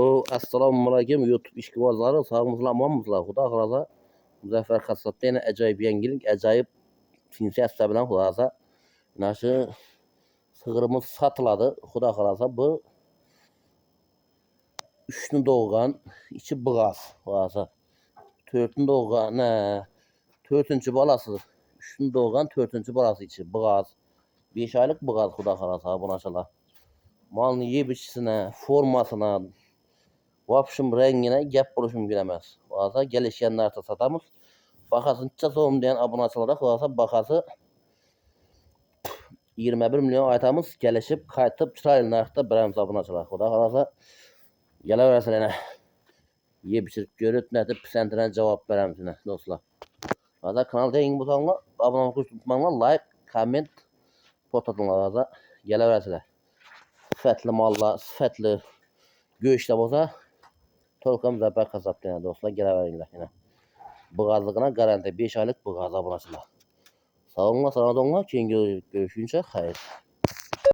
Assalamu aleyküm YouTube işgibazları, sağımızla amanımızla, Xuda xalaza Müzəffər Xəssatda yenə acayip yengilik, acayip sinsi əsəbilən xulaza naşı sığırımız satıladı. Xuda xalaza bu üçünü doğuran, içi bığaz xulaza. Törtünü doğuran, törtüncü balası, üçünü doğuran törtüncü balası içi bığaz. 5 aylık bığaz Xuda xalaza buna şala. Malını yiyip içisine, formasına, vapşım rengine gep buluşum giremez. Varsa gelişenler de satamız. Bakasın çazım diyen abonaçılara varsa bakası 21 milyon aytamız gelişip kayıtıp çıraylı narkta birimiz abonaçılar. O da varsa gele versin yiyip içirip görüp netip pisentine cevap veremsine dostlar. Varsa kanalda yeni butonla abone olmayı unutmayın. Like, comment, pot atınlar varsa gele versin. Sıfatlı malla, sıfatlı göğüşte olsa Tolkam Müzəffər Xəssatda yenə dostlar gələ verirlər yenə. Bığazlığına garanti 5 aylık bığaza bulaşırlar. Sağ olun, sağ olun. Görüşüncə xeyir.